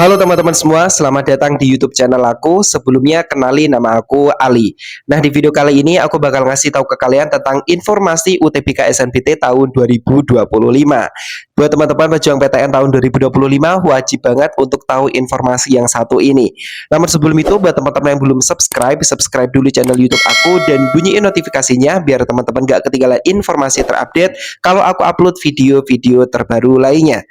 Halo teman-teman semua, selamat datang di YouTube channel aku. Sebelumnya kenali nama aku Ali. Nah, di video kali ini aku bakal ngasih tahu ke kalian tentang informasi UTBK SNBT tahun 2025. Buat teman-teman pejuang PTN tahun 2025 wajib banget untuk tahu informasi yang satu ini. Namun sebelum itu, buat teman-teman yang belum subscribe dulu channel YouTube aku dan bunyiin notifikasinya biar teman-teman gak ketinggalan informasi terupdate kalau aku upload video-video terbaru lainnya.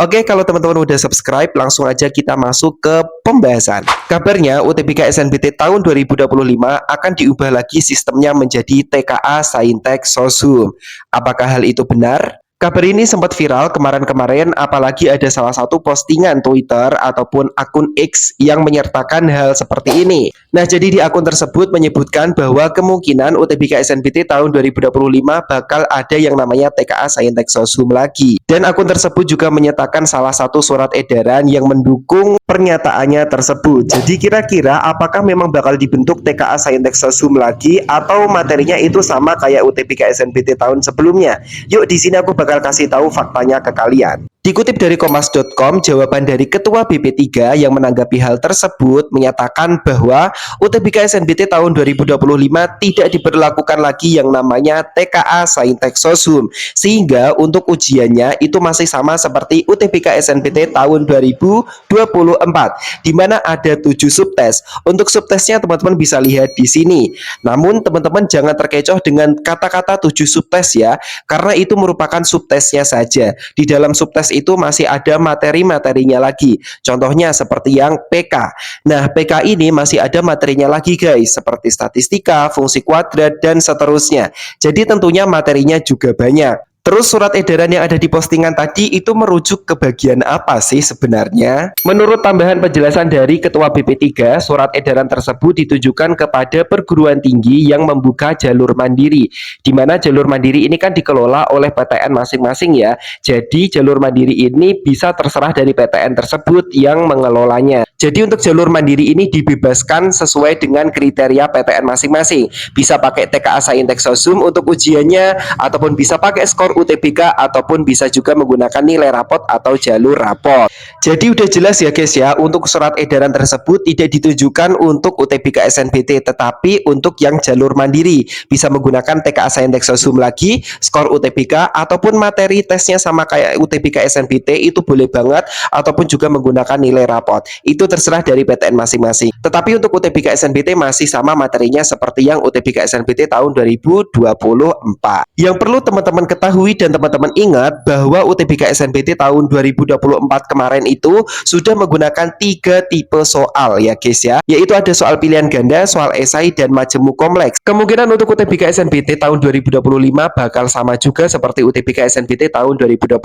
Oke, kalau teman-teman udah subscribe, langsung aja kita masuk ke pembahasan. Kabarnya UTBK SNBT tahun 2025 akan diubah lagi sistemnya menjadi TKA Saintek Sosum. Apakah hal itu benar? Kabar ini sempat viral kemarin-kemarin, apalagi ada salah satu postingan Twitter ataupun akun X yang menyertakan hal seperti ini. Nah, jadi di akun tersebut menyebutkan bahwa kemungkinan UTBK SNBT tahun 2025 bakal ada yang namanya TKA Saintek Sosum lagi. Dan akun tersebut juga menyatakan salah satu surat edaran yang mendukung pernyataannya tersebut. Jadi kira-kira apakah memang bakal dibentuk TKA Saintek Sosum lagi atau materinya itu sama kayak UTBK SNBT tahun sebelumnya? Yuk, di sini aku bakal kasih tahu faktanya ke kalian. Dikutip dari kompas.com, jawaban dari Ketua BP3 yang menanggapi hal tersebut menyatakan bahwa UTBK SNBT tahun 2025 tidak diberlakukan lagi yang namanya TKA Saintek Sosum, sehingga untuk ujiannya itu masih sama seperti UTBK SNBT tahun 2024, di mana ada 7 subtes. Untuk subtesnya teman-teman bisa lihat di sini. Namun teman-teman jangan terkecoh dengan kata-kata 7 subtes ya, karena itu merupakan subtesnya saja. Di dalam subtes itu masih ada materi-materinya lagi. Contohnya seperti yang PK. Nah, PK ini masih ada materinya lagi guys, seperti statistika, fungsi kuadrat, dan seterusnya. Jadi tentunya materinya juga banyak. Terus surat edaran yang ada di postingan tadi itu merujuk ke bagian apa sih sebenarnya? Menurut tambahan penjelasan dari Ketua BP3, surat edaran tersebut ditujukan kepada perguruan tinggi yang membuka jalur mandiri, di mana jalur mandiri ini kan dikelola oleh PTN masing-masing ya. Jadi jalur mandiri ini bisa terserah dari PTN tersebut yang mengelolanya. Jadi untuk jalur mandiri ini dibebaskan sesuai dengan kriteria PTN masing-masing. Bisa pakai TKA Saintek Sosum untuk ujiannya, ataupun bisa pakai skor UTBK, ataupun bisa juga menggunakan nilai rapot atau jalur rapot. Jadi udah jelas ya guys ya, untuk surat edaran tersebut tidak ditujukan untuk UTBK SNBT, tetapi untuk yang jalur mandiri. Bisa menggunakan TKA Saintek Sosum lagi, skor UTBK, ataupun materi tesnya sama kayak UTBK SNBT itu boleh banget, ataupun juga menggunakan nilai rapot. Itu terserah dari PTN masing-masing. Tetapi untuk UTBK SNBT masih sama materinya seperti yang UTBK SNBT tahun 2024. Yang perlu teman-teman ketahui dan teman-teman ingat bahwa UTBK SNBT tahun 2024 kemarin itu sudah menggunakan 3 tipe soal ya guys ya. Yaitu ada soal pilihan ganda, soal esai, dan majemuk kompleks. Kemungkinan untuk UTBK SNBT tahun 2025 bakal sama juga seperti UTBK SNBT tahun 2024.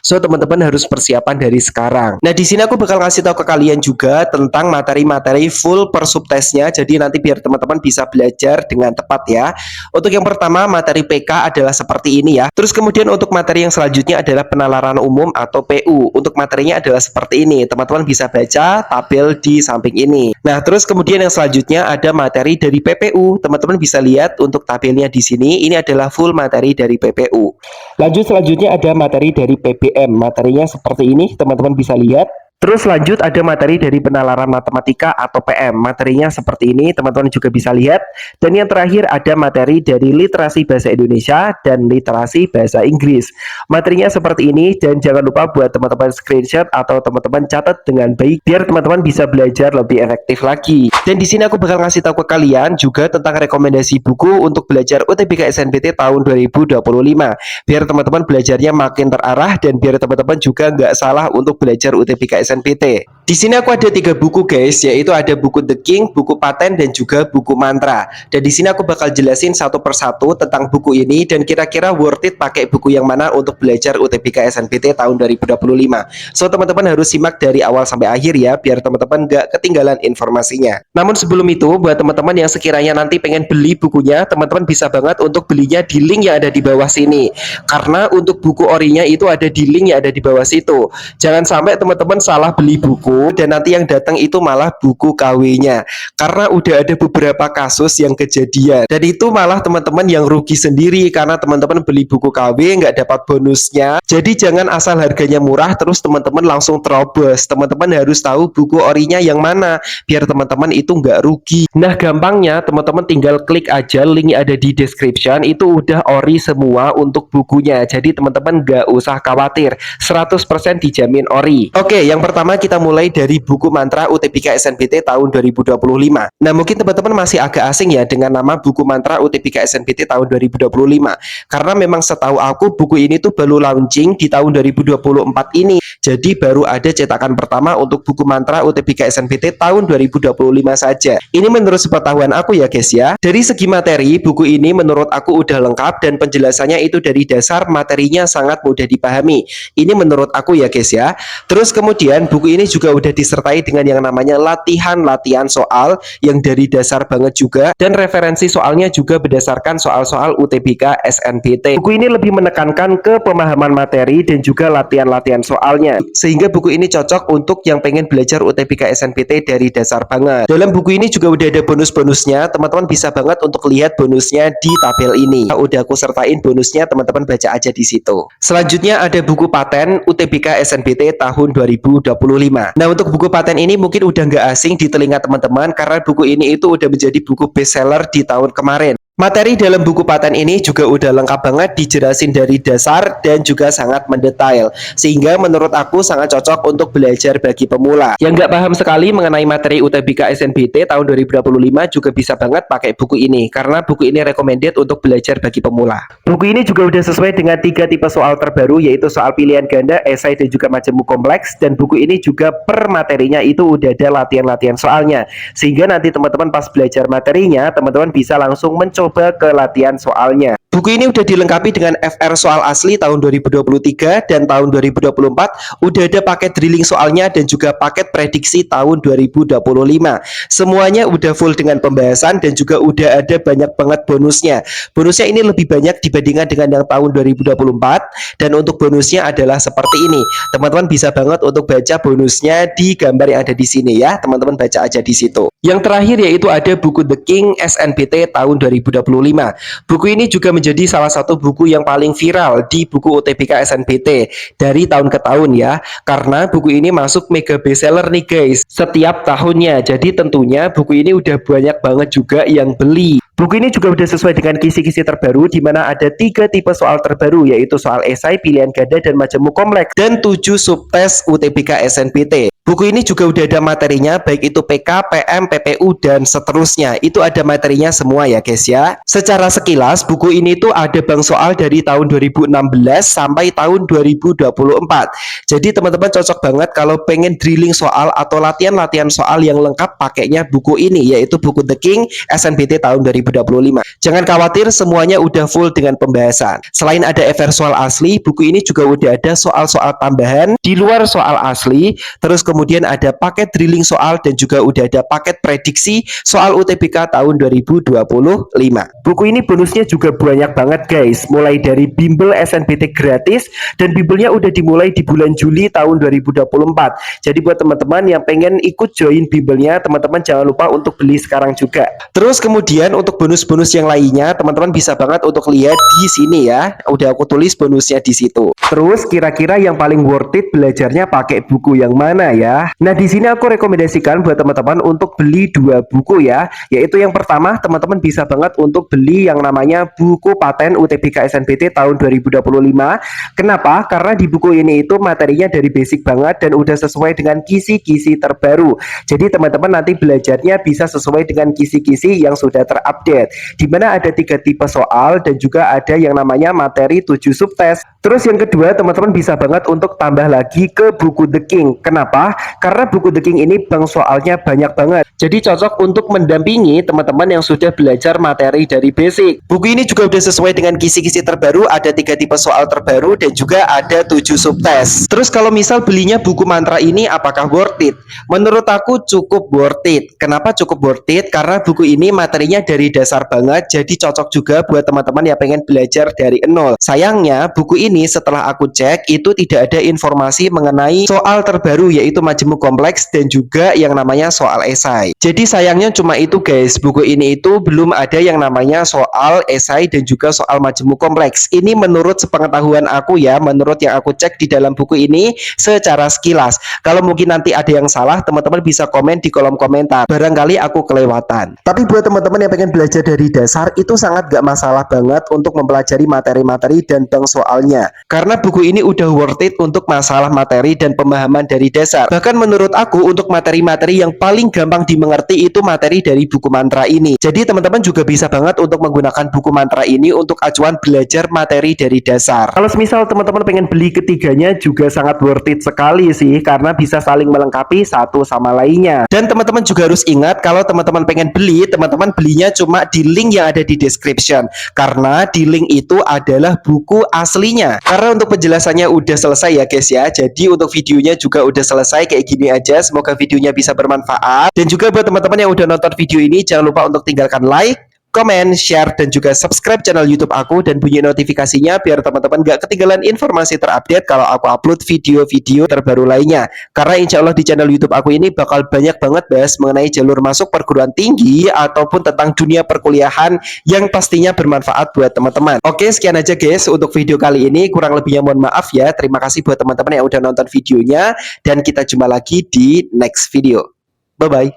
So teman-teman harus persiapan dari sekarang. Nah, di sini aku bakal kasih tahu ke kalian juga tentang materi-materi full per subtesnya. Jadi nanti biar teman-teman bisa belajar dengan tepat ya. Untuk yang pertama, materi PK adalah seperti ini ya. Terus kemudian untuk materi yang selanjutnya adalah penalaran umum atau PU. Untuk materinya adalah seperti ini. Teman-teman bisa baca tabel di samping ini. Nah, terus kemudian yang selanjutnya ada materi dari PPU. Teman-teman bisa lihat untuk tabelnya di sini. Ini adalah full materi dari PPU. Lanjut selanjutnya ada materi dari PBM. Materinya seperti ini. Teman-teman bisa lihat. Terus lanjut ada materi dari penalaran matematika atau PM. Materinya seperti ini, teman-teman juga bisa lihat. Dan yang terakhir ada materi dari literasi bahasa Indonesia dan literasi bahasa Inggris. Materinya seperti ini, dan jangan lupa buat teman-teman screenshot atau teman-teman catat dengan baik biar teman-teman bisa belajar lebih efektif lagi. Dan di sini aku bakal ngasih tahu ke kalian juga tentang rekomendasi buku untuk belajar UTBK SNBT tahun 2025. Biar teman-teman belajarnya makin terarah dan biar teman-teman juga nggak salah untuk belajar UTBK SNBT. Di sini aku ada 3 buku guys, yaitu ada buku The King, buku Paten, dan juga buku Mantra. Dan di sini aku bakal jelasin satu persatu tentang buku ini dan kira-kira worth it pakai buku yang mana untuk belajar UTBK SNBT tahun 2025. So teman-teman harus simak dari awal sampai akhir ya, biar teman-teman gak ketinggalan informasinya. Namun sebelum itu, buat teman-teman yang sekiranya nanti pengen beli bukunya, teman-teman bisa banget untuk belinya di link yang ada di bawah sini. Karena untuk buku orinya itu ada di link yang ada di bawah situ. Jangan sampai teman-teman salah beli buku info dan nanti yang datang itu malah buku KW-nya. Karena udah ada beberapa kasus yang kejadian. Dan itu malah teman-teman yang rugi sendiri karena teman-teman beli buku KW nggak dapat bonusnya. Jadi jangan asal harganya murah terus teman-teman langsung terobos. Teman-teman harus tahu buku orinya yang mana biar teman-teman itu nggak rugi. Nah, gampangnya teman-teman tinggal klik aja link ada di description, itu udah ori semua untuk bukunya. Jadi teman-teman nggak usah khawatir, 100% dijamin ori. Oke, yang pertama kita mulai dari buku mantra UTBK SNBT tahun 2025. Nah, mungkin teman-teman masih agak asing ya dengan nama buku mantra UTBK SNBT tahun 2025. Karena memang setahu aku buku ini tuh baru launching di tahun 2024 ini. Jadi baru ada cetakan pertama untuk buku mantra UTBK SNBT tahun 2025 saja. Ini menurut sepengetahuan aku ya guys ya. Dari segi materi, buku ini menurut aku udah lengkap dan penjelasannya itu dari dasar materinya sangat mudah dipahami. Ini menurut aku ya guys ya. Terus kemudian buku ini juga udah disertai dengan yang namanya latihan soal yang dari dasar banget juga, dan referensi soalnya juga berdasarkan soal-soal UTBK SNBT. Buku ini lebih menekankan ke pemahaman materi dan juga latihan soalnya, sehingga buku ini cocok untuk yang pengen belajar UTBK SNBT dari dasar banget. Dalam buku ini juga udah ada bonus-bonusnya, teman-teman bisa banget untuk lihat bonusnya di tabel ini. Udah aku sertain bonusnya, teman-teman baca aja di situ. Selanjutnya ada buku paten UTBK SNBT tahun 2025. Nah, untuk buku paten ini mungkin udah nggak asing di telinga teman-teman karena buku ini itu udah menjadi buku bestseller di tahun kemarin. Materi dalam buku paten ini juga udah lengkap banget, dijelasin dari dasar dan juga sangat mendetail, sehingga menurut aku sangat cocok untuk belajar bagi pemula. Yang nggak paham sekali mengenai materi UTBK SNBT tahun 2025 juga bisa banget pakai buku ini, karena buku ini recommended untuk belajar bagi pemula. Buku ini juga udah sesuai dengan 3 tipe soal terbaru, yaitu soal pilihan ganda, esai, dan juga majemuk kompleks. Dan buku ini juga per materinya itu udah ada latihan soalnya, sehingga nanti teman-teman pas belajar materinya, teman-teman bisa langsung mencoba ke latihan soalnya. Buku ini udah dilengkapi dengan FR soal asli tahun 2023 dan tahun 2024, udah ada paket drilling soalnya dan juga paket prediksi tahun 2025. Semuanya udah full dengan pembahasan dan juga udah ada banyak banget bonusnya. Bonusnya ini lebih banyak dibandingkan dengan yang tahun 2024, dan untuk bonusnya adalah seperti ini. Teman-teman bisa banget untuk baca bonusnya di gambar yang ada di sini ya. Teman-teman baca aja di situ. Yang terakhir yaitu ada buku The King SNBT tahun 2025. Buku ini juga menjadi salah satu buku yang paling viral di buku UTBK SNBT dari tahun ke tahun ya, karena buku ini masuk mega bestseller nih guys setiap tahunnya. Jadi tentunya buku ini udah banyak banget juga yang beli. Buku ini juga udah sesuai dengan kisi-kisi terbaru, di mana ada 3 tipe soal terbaru, yaitu soal esai, pilihan ganda, dan majemuk kompleks, dan 7 subtes UTBK SNBT. Buku ini juga udah ada materinya, baik itu PK, PM, PPU, dan seterusnya. Itu ada materinya semua ya guys ya. Secara sekilas, buku ini tuh ada bank soal dari tahun 2016 sampai tahun 2024. Jadi teman-teman cocok banget kalau pengen drilling soal atau latihan soal yang lengkap, pakainya buku ini, yaitu buku The King SNBT tahun 2025. Jangan khawatir, semuanya udah full dengan pembahasan. Selain ada FR soal asli, buku ini juga udah ada soal-soal tambahan di luar soal asli. Terus kemudian ada paket drilling soal dan juga udah ada paket prediksi soal UTBK tahun 2025. Buku ini bonusnya juga banyak banget guys, mulai dari bimbel SNBT gratis, dan bimbelnya udah dimulai di bulan Juli tahun 2024. Jadi buat teman-teman yang pengen ikut join bimbelnya, teman-teman jangan lupa untuk beli sekarang juga. Terus kemudian untuk bonus-bonus yang lainnya, teman-teman bisa banget untuk lihat di sini ya. Udah aku tulis bonusnya di situ. Terus kira-kira yang paling worth it belajarnya pakai buku yang mana ya? Nah, di sini aku rekomendasikan buat teman-teman untuk beli 2 buku ya. Yaitu yang pertama, teman-teman bisa banget untuk beli yang namanya buku paten UTBK SNBT tahun 2025. Kenapa? Karena di buku ini itu materinya dari basic banget dan udah sesuai dengan kisi-kisi terbaru. Jadi teman-teman nanti belajarnya bisa sesuai dengan kisi-kisi yang sudah terupdate. Di mana ada 3 tipe soal dan juga ada yang namanya materi 7 subtes. Terus yang kedua, teman-teman bisa banget untuk tambah lagi ke buku The King. Kenapa? Karena buku The King ini bank soalnya banyak banget. Jadi cocok untuk mendampingi teman-teman yang sudah belajar materi dari basic. Buku ini juga udah sesuai dengan kisi-kisi terbaru, ada 3 tipe soal terbaru dan juga ada 7 subtes. Terus kalau misal belinya buku mantra ini apakah worth it? Menurut aku cukup worth it. Kenapa cukup worth it? Karena buku ini materinya dari dasar banget, jadi cocok juga buat teman-teman yang pengen belajar dari nol. Sayangnya, buku ini setelah aku cek, itu tidak ada informasi mengenai soal terbaru, yaitu majemuk kompleks dan juga yang namanya soal esai. Jadi sayangnya cuma itu guys, buku ini itu belum ada yang namanya soal esai dan juga soal majemuk kompleks. Ini menurut sepengetahuan aku ya, menurut yang aku cek di dalam buku ini secara sekilas. Kalau mungkin nanti ada yang salah, teman-teman bisa komen di kolom komentar. Barangkali aku kelewatan. Tapi buat teman-teman yang pengen belajar dari dasar, itu sangat gak masalah banget untuk mempelajari materi-materi dan bank soalnya. Karena buku ini udah worth it untuk masalah materi dan pemahaman dari dasar. Bahkan menurut aku untuk materi-materi yang paling gampang dimengerti itu materi dari buku mantra ini. Jadi teman-teman juga bisa banget untuk menggunakan buku mantra ini untuk acuan belajar materi dari dasar. Kalau misal teman-teman pengen beli ketiganya juga sangat worth it sekali sih, karena bisa saling melengkapi satu sama lainnya. Dan teman-teman juga harus ingat kalau teman-teman pengen beli, teman-teman belinya cuma di link yang ada di description, karena di link itu adalah buku aslinya. Karena untuk penjelasannya udah selesai ya guys ya, jadi untuk videonya juga udah selesai kayak gini aja. Semoga videonya bisa bermanfaat, dan juga buat teman-teman yang udah nonton video ini jangan lupa untuk tinggalkan like, komen, share, dan juga subscribe channel YouTube aku dan bunyi notifikasinya biar teman-teman gak ketinggalan informasi terupdate kalau aku upload video-video terbaru lainnya. Karena insya Allah di channel YouTube aku ini bakal banyak banget bahas mengenai jalur masuk perguruan tinggi ataupun tentang dunia perkuliahan yang pastinya bermanfaat buat teman-teman. Oke, sekian aja guys untuk video kali ini. Kurang lebihnya mohon maaf ya. Terima kasih buat teman-teman yang udah nonton videonya, dan kita jumpa lagi di next video. Bye-bye.